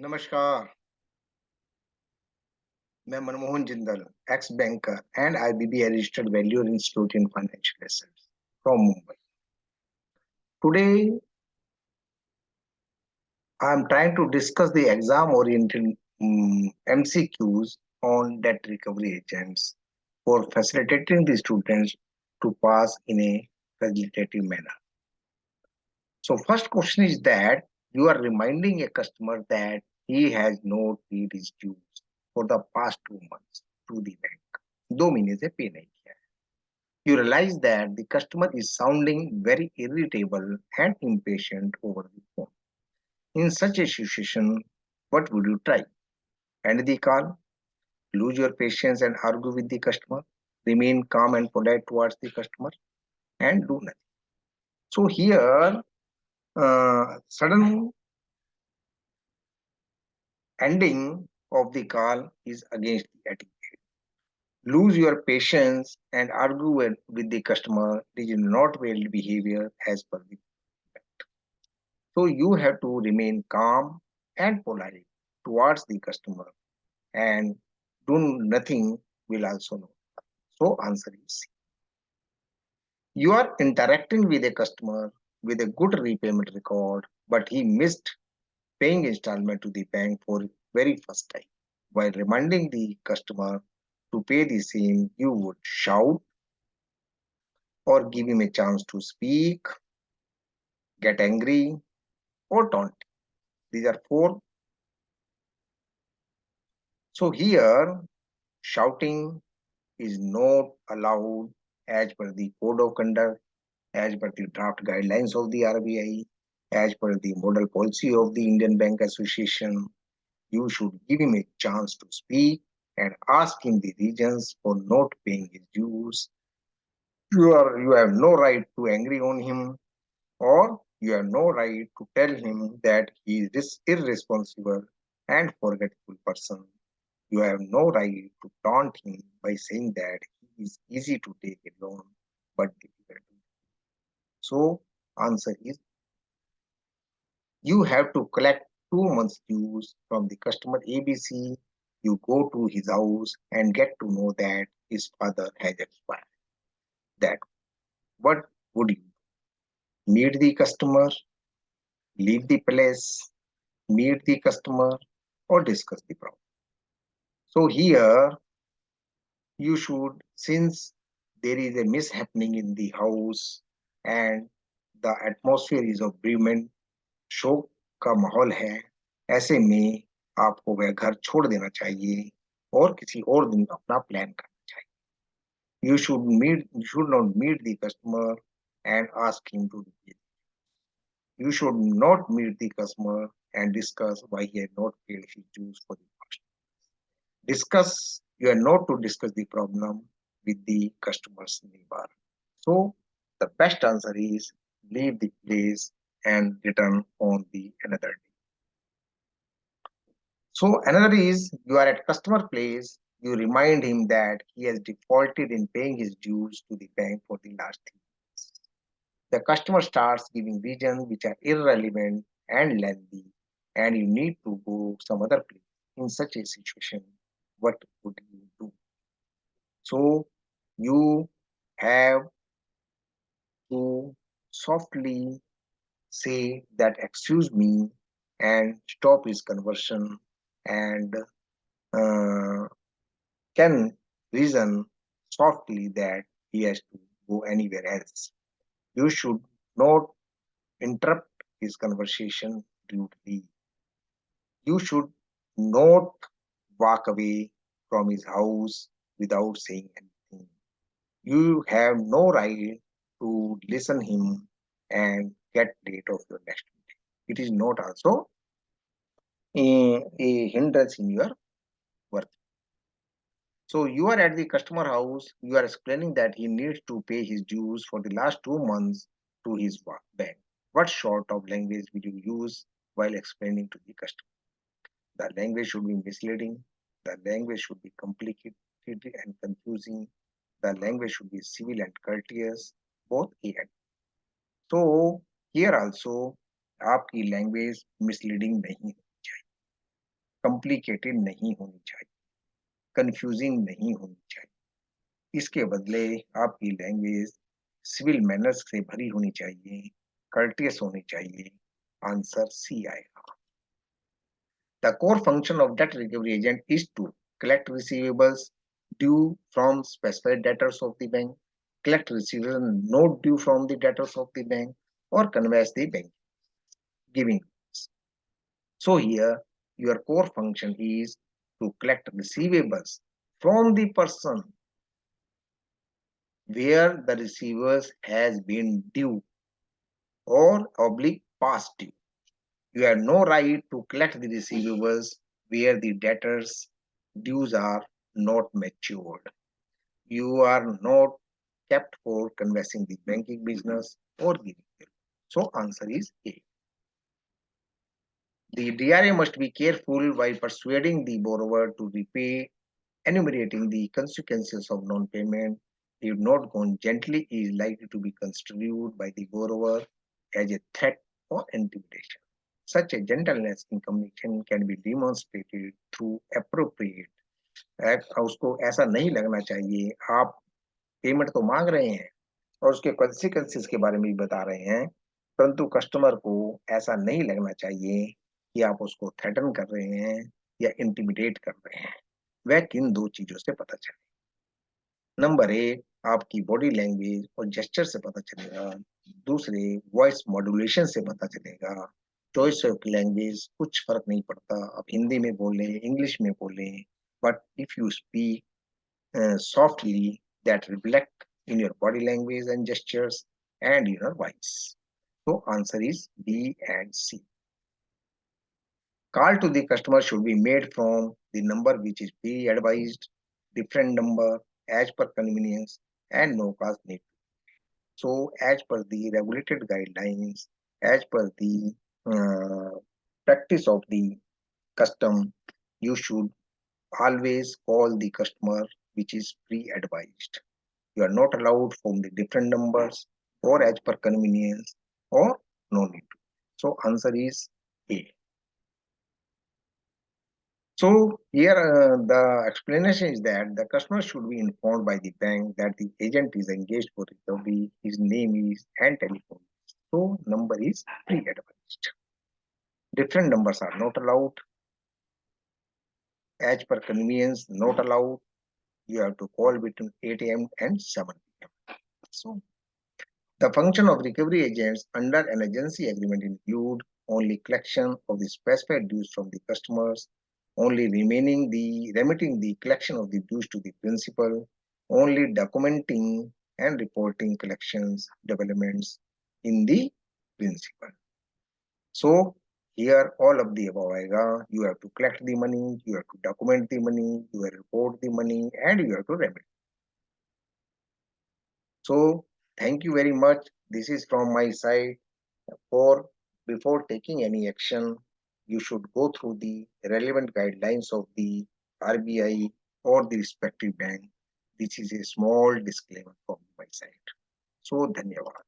नमस्कार, मैं Manmohan Jindal, ex banker and IBBI registered valuer institute in financial assets from Mumbai. Today, I am trying to discuss the exam-oriented MCQs on debt recovery agents for facilitating the students to pass in a facilitative manner. So, first question is that you are reminding a customer that he has not paid his dues for the past 2 months to the bank. 2 महीने से पे नहीं किया है. You realize that the customer is sounding very irritable and impatient over the phone. In such a situation, what would you try? End the call, lose your patience and argue with the customer, remain calm and polite towards the customer, and do nothing. So here, sudden ending of the call is against the etiquette. Lose your patience and argue with the customer. It is not well behavior as per the. So you have to remain calm and polite towards the customer and do nothing will also know. So answer is C. You are interacting with a customer with a good repayment record, but he missed paying installment to the bank for very first time. While reminding the customer to pay the same, you would shout or give him a chance to speak, get angry, or taunt. These are four. So here, shouting is not allowed as per the code of conduct, as per the draft guidelines of the RBI, as per the model policy of the Indian Bank Association. You should give him a chance to speak and ask him the reasons for not paying his dues. You have no right to angry on him, or you have no right to tell him that he is irresponsible and forgetful person. You have no right to taunt him by saying that he is easy to take a loan but difficult to. So answer is you have to collect 2 months dues from the customer ABC. You go to his house and get to know that his father has expired. That what would you meet the customer, leave the place, meet the customer, or discuss the problem? So here you should, since there is a mishappening in the house and the atmosphere is of bereavement, शोक का माहौल है, ऐसे में आपको वह घर छोड़ देना चाहिए और किसी और दिन अपना प्लान करना चाहिए. You should not meet the customer and ask him to repay. You should not meet the customer and discuss why he had not paid his dues for the past. You are not to discuss the problem with the customer's neighbor. So the best answer is leave the place and return on the another day. So another is you are at customer place, you remind him that he has defaulted in paying his dues to the bank for the last 3 months. The customer starts giving reasons which are irrelevant and lengthy, and you need to go some other place. In such a situation, what would you do? So you have to softly say that excuse me and stop his conversion and can reason softly that he has to go anywhere else. You should not interrupt his conversation rudely. You should not walk away from his house without saying anything. You have no right to listen him and get date of your next meeting. It is not also a hindrance in your work. So you are at the customer house, you are explaining that he needs to pay his dues for the last 2 months to his bank. What sort of language will you use while explaining to the customer? The language should be misleading, the language should be complicated and confusing, the language should be civil and courteous, both A and B. So here also आपकी language misleading नहीं होनी चाहिए. Complicated नहीं होनी चाहिए, confusing नहीं होनी चाहिए। इसके बदले आपकी लैंग्वेज सिविल मैनर्स से भरी होनी चाहिए, कर्टियस होनी चाहिए। आंसर सी आएगा। The core function of debt recovery agent is to collect receivables due from specified debtors of the bank, collect receivables not due from the debtors of the bank, or conveys the bank giving. So here, your core function is to collect receivables from the person where the receivers has been due or oblique past due. You have no right to collect the receivables where the debtors' dues are not matured. You are not kept for conversing the banking business or giving them. So answer is A. The DRA must be careful while persuading the borrower to repay, enumerating the consequences of non-payment. If not gone gently, is likely to be construed by the borrower as a threat or intimidation. Such a gentleness in communication can be demonstrated through appropriate act. उसको ऐसा नहीं लगना चाहिए आप payment तो मांग रहे हैं और उसके कॉन्सिक्वेंसेस के बारे में भी बता रहे हैं, परंतु कस्टमर को ऐसा नहीं लगना चाहिए कि आप उसको थ्रेटन कर रहे हैं या इंटिमिडेट कर रहे हैं। वह किन दो चीजों से पता चले? नंबर एक, आपकी बॉडी लैंग्वेज और जेस्चर से पता चलेगा। दूसरे, वॉइस मॉड्यूलेशन से पता चलेगा। चॉइस ऑफ लैंग्वेज कुछ फर्क नहीं पड़ता, आप हिंदी में बोलें, इंग्लिश में बोलें, but if you speak softly, that reflect in your body language and gestures and your voice. So answer is B and C. Call to the customer should be made from the number which is pre-advised, different number as per convenience, and no cause need. So as per the regulated guidelines, as per the practice of the custom, you should always call the customer which is pre-advised. You are not allowed from the different numbers or as per convenience or no need to. So answer is A. So here the explanation is that the customer should be informed by the bank that the agent is engaged for recovery, his name is and telephone. So number is pre-advised. Different numbers are not allowed. As per convenience, not allowed. You have to call between 8 a.m. and 7 p.m. So the function of recovery agents under an agency agreement include only collection of the specified dues from the customers, only remitting the collection of the dues to the principal, only documenting and reporting collections developments in the principal. So here all of the above aega. You have to collect the money, you have to document the money, you have to report the money, and you have to remit. So thank you very much. This is from my side. For before taking any action, you should go through the relevant guidelines of the RBI or the respective bank. This is a small disclaimer from my side. So, धन्यवाद.